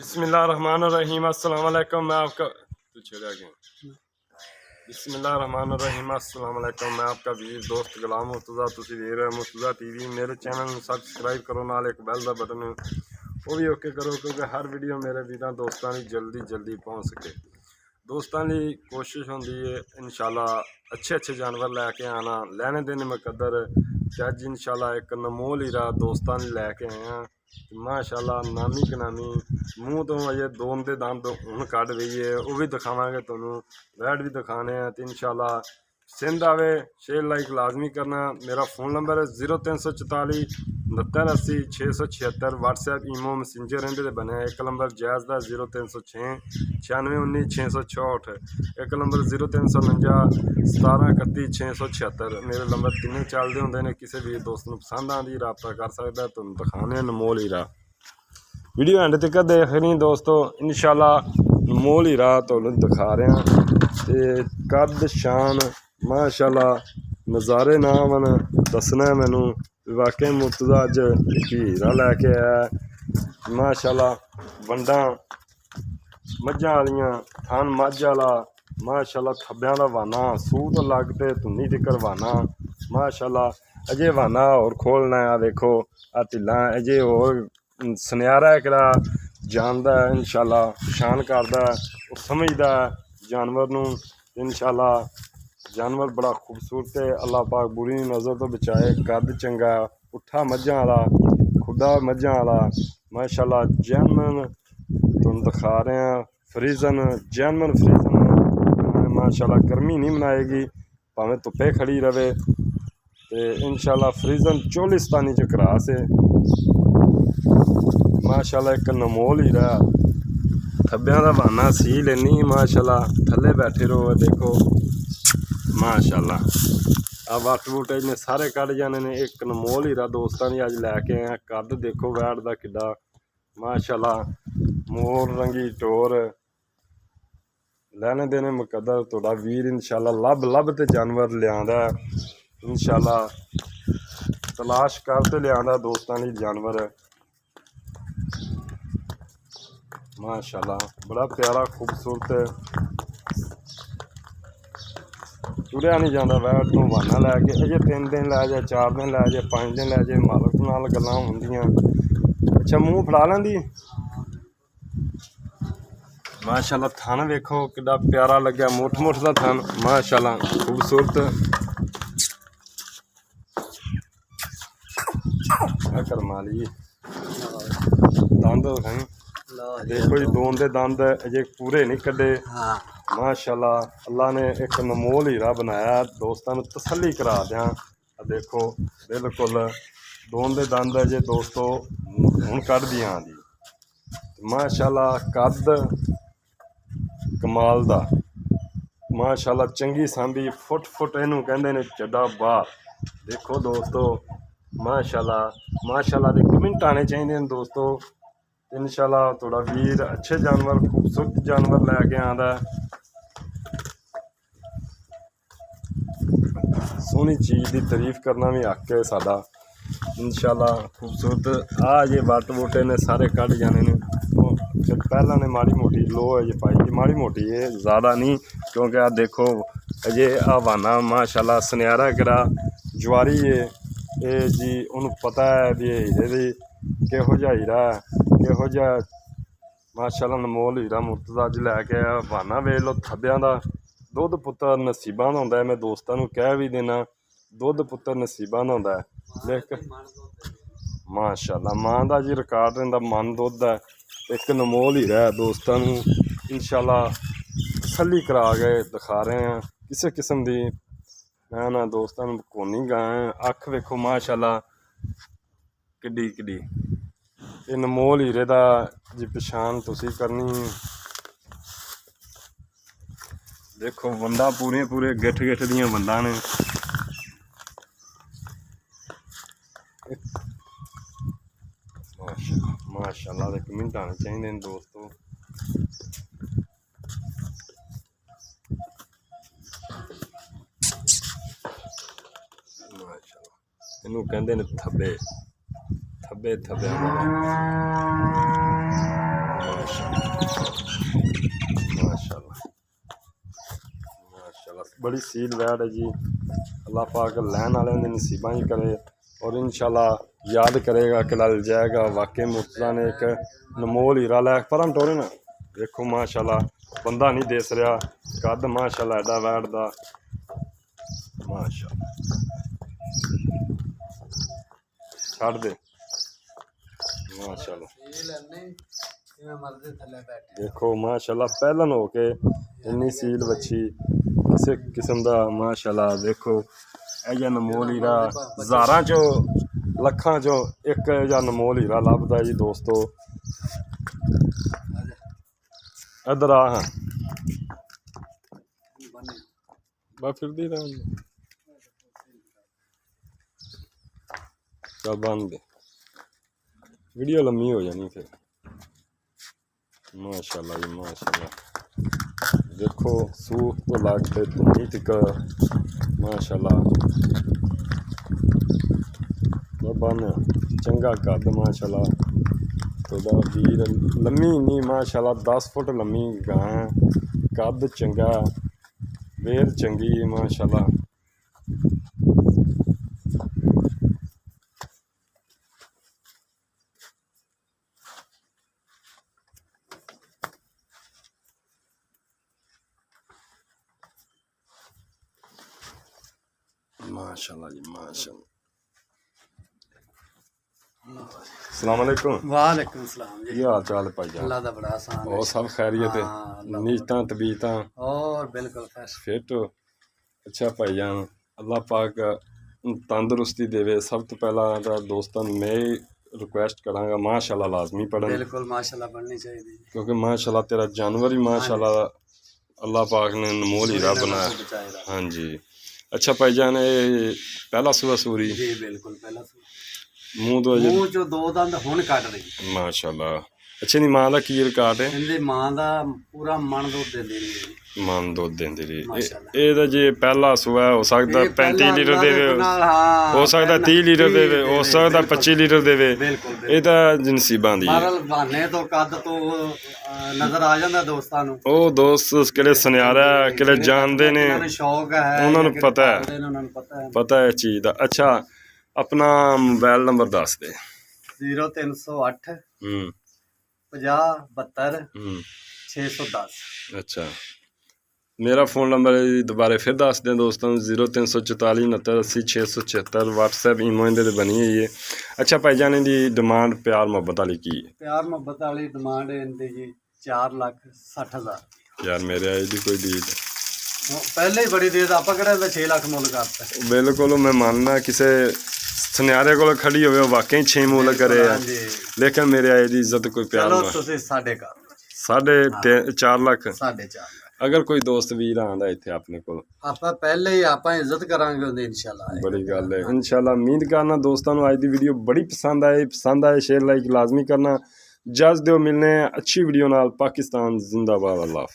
बिस्मिल्लाहिर्रहमानिर्रहीम अस्सलाम वालेकुम। मैं आपका बिस्मिल्लाहिर्रहमानिर्रहीम अस्सलाम वालेकुम। मैं आपका वीर दोस्त गुलाम मुर्तज़ा, तुसी वीर मुर्तज़ा टीवी। मेरे चैनल में सबसक्राइब करो, नाल एक बेल का बटन वो भी ओके करो, क्योंकि हर वीडियो मेरे वीर दोस्तों की जल्दी पहुँच सके। दोस्तों की कोशिश होंदी है इंशाल्लाह अच्छे जानवर लैके आना, लैने देने मुकद्दर ते अज इंशाल्लाह एक नमोल हीरा दोस्तों लैके आए हैं। माशाल्लाह नामी कनामी मूँह तो अजे दोन दे दंद हुण कढ़ रही है, वह भी दिखावे तुहानू, वैट भी दिखाने हैं। तो इंशाल्लाह सिंध आवे शेयर लाइक लाजमी करना। मेरा फ़ोन नंबर है 0344 69 80 676। व्हाट्सएप ईमो मैसेंजर इहदे बने। एक नंबर जैज़ का 0306 96 19 664। एक नंबर 0349 17 31 676। मेरे नंबर तीनों चलते होंगे ने। किसी भी दोस्त को पसंद आती रबता कर सकता। तुम दिखाने अनमोल हीरा, वीडियो एंड तक देख रही दोस्तों। इंशाल्लाह अनमोल हीरा तुहानू दिखा रहे हैं। तो कद शान माशाल्लाह नज़ारे ना मन दसना मैनू वाकई मुर्तज़ा अज एक हीरा लैके आया माशाल्लाह। वंडा मझां वालियां, थन मझ वाला माशाल्लाह, थब्बियां दा वाना, सूह तो लग ते धुन्नी तिकर वाना माशाल्लाह। अजे वाना और खोलना है, देखो आ ढिल्लां अजे होर सुनहरा एकड़ा जानदा है इंशाल्लाह, शान करदा है, वो समझदा है जानवर नूं। इंशाल्लाह जानवर बड़ा खूबसूरत है, अल्लाह पाक बुरी नज़र तो बचाए। कद चंगा, पुट्ठा मझां वाला, खुदा मझां वाला माशाल्लाह। जैनमन तुम दिखा रहे हैं, फ्रीजन जैनमन फ्रीजन माशाल्लाह। गर्मी नहीं मनाएगी भावें धुप्पे खड़ी रहे। तो इंशाल्लाह फ्रीजन चोलिस्तानी च क्रॉस है माशाल्लाह। एक नमोल हीरा, थब्बियां दा बहाना सी लेनी माशाल्लाह। थल्ले बैठे रहो, देखो माशाल्लाह। आ वट बूटे ने सारे कढ़ जाने ने। एक नमोल हीरा दोस्तों की अज लैके आए। कद देखो वैट का किड्डा माशाल्लाह। मोर रंगी टोर, लैने देने मुकद्दर तुहाडा वीर इंशाल्लाह लभ ते जानवर लियांदा इंशाल्लाह। तलाश करते लियांदा दोस्तों की जानवर माशाल्लाह। बड़ा प्यारा खूबसूरत चुड़िया नहीं जाता वैट तो वाना लैके। अजे 3 दिन लै जाए, 4 दिन लै जाए, 5 दिन लै जाए, मालक नाल गल्लां होंदियां। अच्छा मूँह फड़ा लैंदी माशाल्लाह। थन वेखो किड्डा प्यारा लग्या, मुठ दा थन माशाल्लाह खूबसूरत। करमाली दंद दिखाई, देखो जी दोन दे दंद अजे पूरे नहीं कड्डे माशाल्लाह। अल्लाह ने एक नमोल हीरा बनाया दोस्तों को तसल्ली करा दें। देखो बिल्कुल दोन दे दंद अजे दोस्तों हुण कढ़ दियां जी माशाल्लाह। कद कमाल दा माशाल्लाह, चंगी सांभी फुट इनू कहंदे ने चड्डा बाहर। देखो दोस्तों माशाल्लाह दे कमेंट आने चाहिए दोस्तों। इंशाल्लाह थोड़ा वीर अच्छे जानवर खूबसूरत जानवर लैके आंदा है। सोहनी चीज़ की तारीफ करना भी हक है साडा इंशाल्लाह। खूबसूरत आ जे वट बूटे ने सारे कढ़ जाने ने। पहला ने माड़ी मोटी लो अजे पाई जी, माड़ी मोटी है ज़्यादा नहीं, क्योंकि आ देखो अजे आवाना माशाल्लाह। सुनहरा करा जवारी है ये जी, उन्होंने पता है भी हीरे की किहो जिहा हीरा है, किहो जिहा माशाल्लाह। नमोल हीरा मुर्तज़ा अज लैके आया। वाना वेख लो थब्बियां दा, दुध पुत्तर नसीबां दा हुंदा है। मैं दोस्तों को कह भी देना, दुध पुत्तर नसीबां दा हुंदा है। देख माशाल्लाह मां दा जी रिकॉर्ड रहिंदा, मन दुध है। एक नमोल हीरा है दोस्तों को इंशाल्लाह तसल्ली करा के दिखा रहे हैं। किसी किस्म की मैं ना दोस्तों कोनी गाय। अख वेखो माशाल्लाह किड्डी किड्डी। ये नमोल हीरे दा जी पछाण तुसी करनी। देखो वंडा पूरे गिठ दियां वंडा ने। माशाल्लाह दे कमेंट आने चाहिए दोस्तों। माशाल्लाह इनू कहंदे ने थब्बे थब्बे माशाल्लाह। बड़ी सील वैट है जी। अल्लाह पाक लैन वाले ने नसीबा ही करे और इंशाल्लाह याद करेगा कि लल जाएगा। वाकई मुर्तज़ा ने एक अनमोल हीरा लै पर टोरे ना देखो माशाल्लाह बंदा नहीं देस रहा कद माशाल्लाह एडा वैट दा माशाल्लाह छड़ दे माशाल्लाह देखो माशाल्लाह पहलन हो के इन्नी सील बच्ची किसी किस्म का माशाल्लाह देखो यह अनमोल हीरा हज़ारां चो लखां चो एक अनमोल हीरा लभदा जी दोस्तों। इधर आ हाँ बस फिर दी चल बन दे वीडियो लम्मी हो जानी फिर। माशाल्लाह जी माशाल्लाह देखो सूख तो लागते धुनी तक माशाल्लाह बन चंगा कद माशाल्लाह थोड़ा वीर लम्मी नहीं माशाल्लाह 10 फुट लम्मी गां कद चंगा वेर चंगी माशाल्लाह। माशाल्लाह जी माशाल्लाह। अस्सलाम वालेकुम। वालेकुम सलाम जी। हाल चाल भाईजान? अल्लाह दा बड़ा आसान है। और सब खैरियत है? नीयतां तबीयतां और बिल्कुल फ्रेश फिट हो? अच्छा भाईजान अल्लाह पाक तंदुरुस्ती देवे। सब तो पहला दोस्तों मैं रिक्वेस्ट करांगा माशाल्लाह लाजमी पढ़न। बिल्कुल माशाल्लाह पढ़नी चाहिए क्योंकि माशाल्लाह तेरा जानवर ही माशाल्लाह अल्लाह पाक ने अनमोल हीरा बनाया। हाँ जी। अच्छा भाईजान ये पहला सूआ सूरी? जी बिल्कुल पहला मूँह जो दो दंद हुण कट रही माशाल्लाह। अच्छा नी मां दा की रिकॉर्ड है? इहदी मां दा पूरा मन दुध देंदी रही मन दुध देंदी रही। ये जे पहला सूआ हो सकदा 35 लीटर देवे हो सकदा 30 लीटर देवे हो सकदा 25 लीटर देवे। ये तां नसीबां दी मारल बहाने तो कद तो नजर आ जांदा दोस्तां नूं। ओ दोस्त किहड़े सुनियारा किहड़े जानदे ने शौक है उन्हां नूं पता है इस चीज़ दा। अच्छा अपना मोबाइल नंबर दस दे। 0308 50 72 610। अच्छा मेरा फ़ोन नंबर दोबारा फिर दस दें दोस्तों 0344 69 80 676 व्हाट्सएप ईमो इंदे बनी हुई है। अच्छा भाईजान दी डिमांड प्यार मुहब्बत वाली की है? प्यार मुहब्बत वाली डिमांड इनकी जी 4,60,000। यार मेरे आई दी कोई दीद पहले ही बड़ी देर आप 6 लाख मुल करता। बिल्कुल मैं मानना किसी सुनियारे को खड़ी हो वाकई 6 मुल करे लेकिन मेरे आई दी इज्जत कोई प्यार 4.5 लाख 4.5 अगर कोई दोस्त वीर आंदा इत्थे अपने को ਆਪਾਂ ਪਹਿਲੇ ਹੀ ਆਪਾਂ ਇੱਜ਼ਤ ਕਰਾਂਗੇ ਉਹਦੀ ਇਨਸ਼ਾਅੱਲਾ। बड़ी गल है इंशाल्लाह। उम्मीद करना दोस्तों आज की वीडियो बड़ी पसंद आए शेयर लाइक लाजमी करना। जज दो मिलने अच्छी वीडियो नाल। पाकिस्तान जिंदाबाद। अल्लाह।